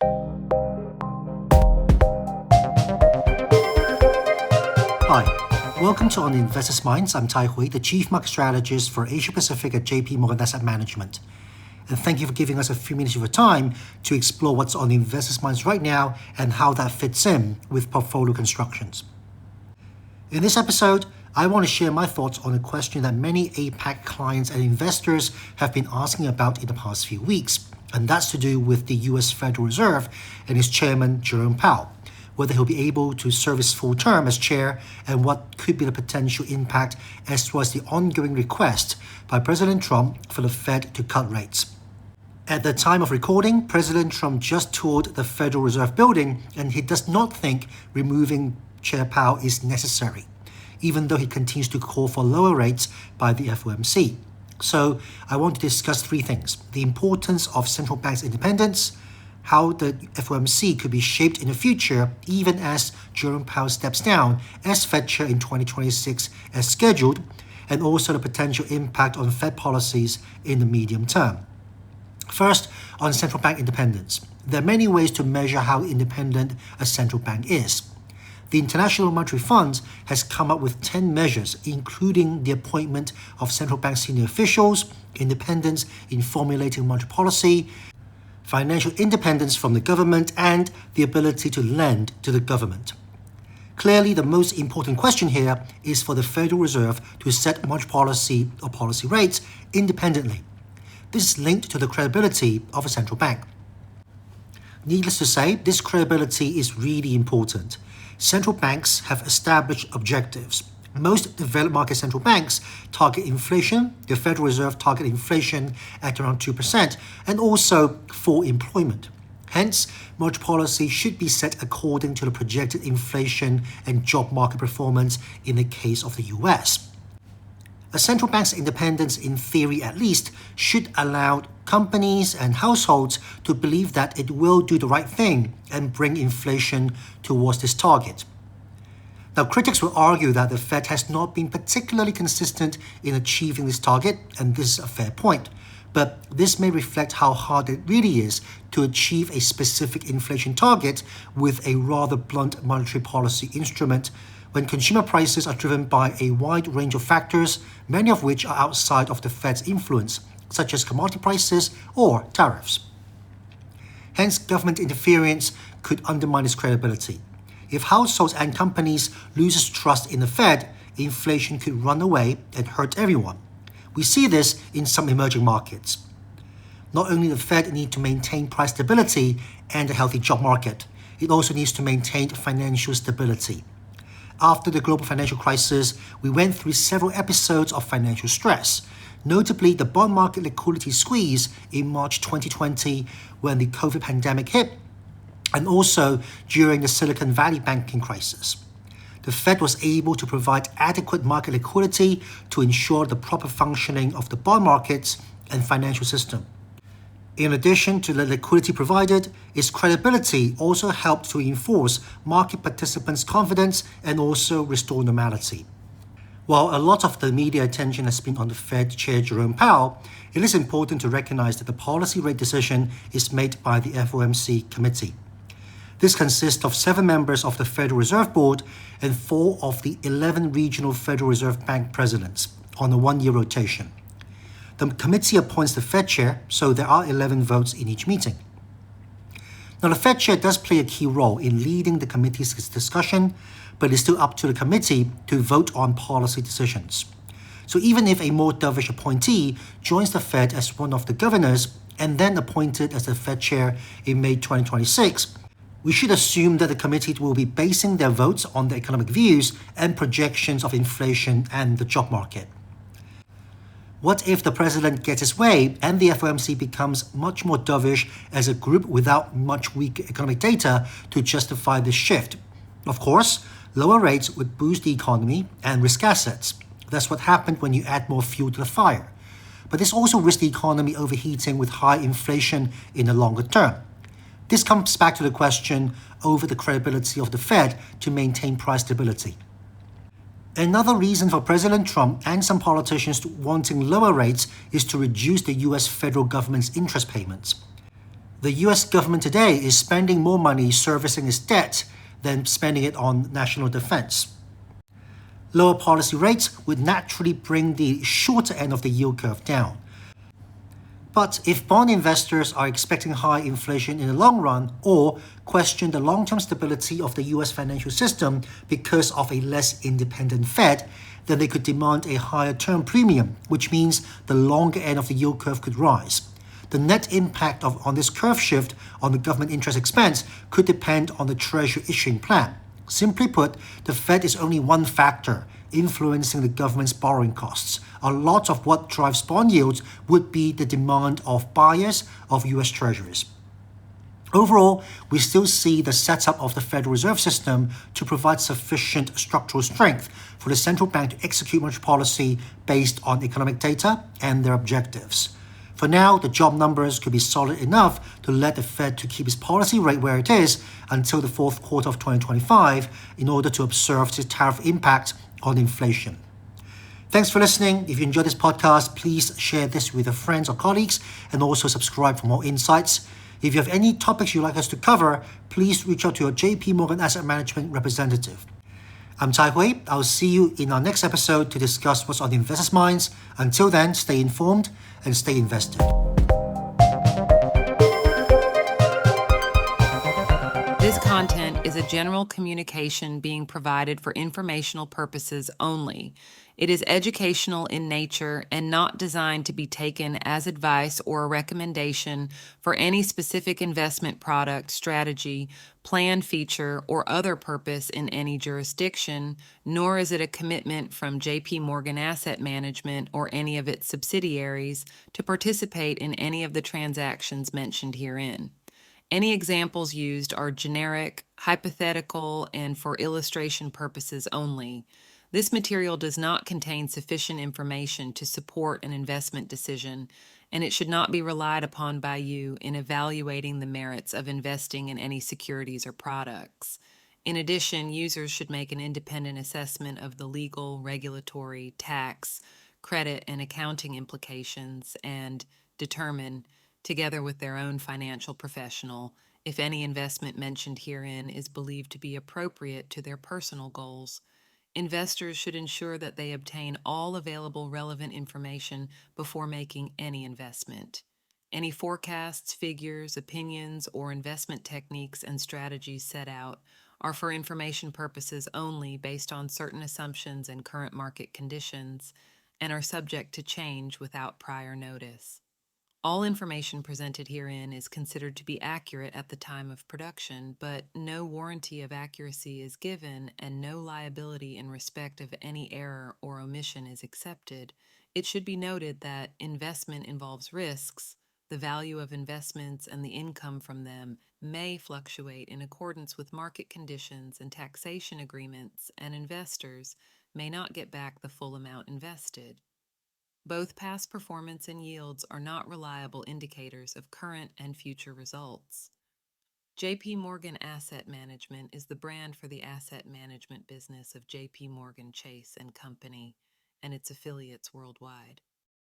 Hi, welcome to On the Investors' Minds. I'm Tai Hui, the Chief Market Strategist for Asia Pacific at JP Morgan Asset Management. And thank you for giving us a few minutes of your time to explore what's on the investors' minds right now and how that fits in with portfolio constructions. In this episode, I want to share my thoughts on a question that many APAC clients and investors have been asking about in the past few weeks, and that's to do with the US Federal Reserve and its chairman, Jerome Powell, whether he'll be able to serve his full term as chair and what could be the potential impact as well as the ongoing request by President Trump for the Fed to cut rates. At the time of recording, President Trump just toured the Federal Reserve building and he does not think removing Chair Powell is necessary, even though he continues to call for lower rates by the FOMC. So I want to discuss three things: the importance of central banks' independence, how the FOMC could be shaped in the future even as Jerome Powell steps down as Fed Chair in 2026 as scheduled, and also the potential impact on Fed policies in the medium term. First, on central bank independence. There are many ways to measure how independent a central bank is. The International Monetary Fund has come up with 10 measures, including the appointment of central bank senior officials, independence in formulating monetary policy, financial independence from the government, and the ability to lend to the government. Clearly, the most important question here is for the Federal Reserve to set monetary policy or policy rates independently. This is linked to the credibility of a central bank. Needless to say, this credibility is really important. Central banks have established objectives. Most developed market central banks target inflation, the Federal Reserve target inflation at around 2%, and also full employment. Hence, monetary policy should be set according to the projected inflation and job market performance in the case of the US. A central bank's independence, in theory at least, should allow companies and households to believe that it will do the right thing and bring inflation towards this target. Now, critics will argue that the Fed has not been particularly consistent in achieving this target, and this is a fair point. But this may reflect how hard it really is to achieve a specific inflation target with a rather blunt monetary policy instrument when consumer prices are driven by a wide range of factors, many of which are outside of the Fed's influence, such as commodity prices or tariffs. Hence, government interference could undermine its credibility. If households and companies lose trust in the Fed, inflation could run away and hurt everyone. We see this in some emerging markets. Not only does the Fed need to maintain price stability and a healthy job market, it also needs to maintain financial stability. After the global financial crisis, we went through several episodes of financial stress, notably the bond market liquidity squeeze in March 2020 when the COVID pandemic hit, and also during the Silicon Valley banking crisis. The Fed was able to provide adequate market liquidity to ensure the proper functioning of the bond markets and financial system. In addition to the liquidity provided, its credibility also helped to enforce market participants' confidence and also restore normality. While a lot of the media attention has been on the Fed Chair Jerome Powell, it is important to recognize that the policy rate decision is made by the FOMC committee. This consists of 7 members of the Federal Reserve Board and 4 of the 11 regional Federal Reserve Bank presidents on a 1-year rotation. The committee appoints the Fed Chair, so there are 11 votes in each meeting. Now, the Fed Chair does play a key role in leading the committee's discussion, but it's still up to the committee to vote on policy decisions. So even if a more dovish appointee joins the Fed as one of the governors and then appointed as the Fed Chair in May 2026, we should assume that the committee will be basing their votes on the economic views and projections of inflation and the job market. What if the president gets his way and the FOMC becomes much more dovish as a group without much weak economic data to justify this shift? Of course, lower rates would boost the economy and risk assets. That's what happened when you add more fuel to the fire. But this also risks the economy overheating with high inflation in the longer term. This comes back to the question over the credibility of the Fed to maintain price stability. Another reason for President Trump and some politicians wanting lower rates is to reduce the US federal government's interest payments. The US government today is spending more money servicing its debt than spending it on national defense. Lower policy rates would naturally bring the shorter end of the yield curve down. But if bond investors are expecting high inflation in the long run or question the long-term stability of the US financial system because of a less independent Fed, then they could demand a higher term premium, which means the longer end of the yield curve could rise. The net impact on this curve shift on the government interest expense could depend on the Treasury issuing plan. Simply put, the Fed is only one factor influencing the government's borrowing costs. A lot of what drives bond yields would be the demand of buyers of US Treasuries. Overall, we still see the setup of the Federal Reserve System to provide sufficient structural strength for the central bank to execute monetary policy based on economic data and their objectives. For now, the job numbers could be solid enough to let the Fed to keep its policy rate where it is until the fourth quarter of 2025 in order to observe the tariff impact on inflation. Thanks for listening. If you enjoyed this podcast, please share this with your friends or colleagues and also subscribe for more insights. If you have any topics you'd like us to cover, please reach out to your JP Morgan Asset Management representative. I'm Tai Hui. I'll see you in our next episode to discuss what's on the investors' minds. Until then, stay informed and stay invested. This content is a general communication being provided for informational purposes only. It is educational in nature and not designed to be taken as advice or a recommendation for any specific investment product, strategy, plan, feature, or other purpose in any jurisdiction, nor is it a commitment from JP Morgan Asset Management or any of its subsidiaries to participate in any of the transactions mentioned herein. Any examples used are generic, hypothetical, and for illustration purposes only. This material does not contain sufficient information to support an investment decision, and it should not be relied upon by you in evaluating the merits of investing in any securities or products. In addition, users should make an independent assessment of the legal, regulatory, tax, credit, and accounting implications and determine, together with their own financial professional, if any investment mentioned herein is believed to be appropriate to their personal goals. Investors should ensure that they obtain all available relevant information before making any investment. Any forecasts, figures, opinions, or investment techniques and strategies set out are for information purposes only based on certain assumptions and current market conditions and are subject to change without prior notice. All information presented herein is considered to be accurate at the time of production, but no warranty of accuracy is given and no liability in respect of any error or omission is accepted. It should be noted that investment involves risks. The value of investments and the income from them may fluctuate in accordance with market conditions and taxation agreements, and investors may not get back the full amount invested. Both past performance and yields are not reliable indicators of current and future results. JP Morgan Asset Management is the brand for the asset management business of JP Morgan Chase & Company and its affiliates worldwide.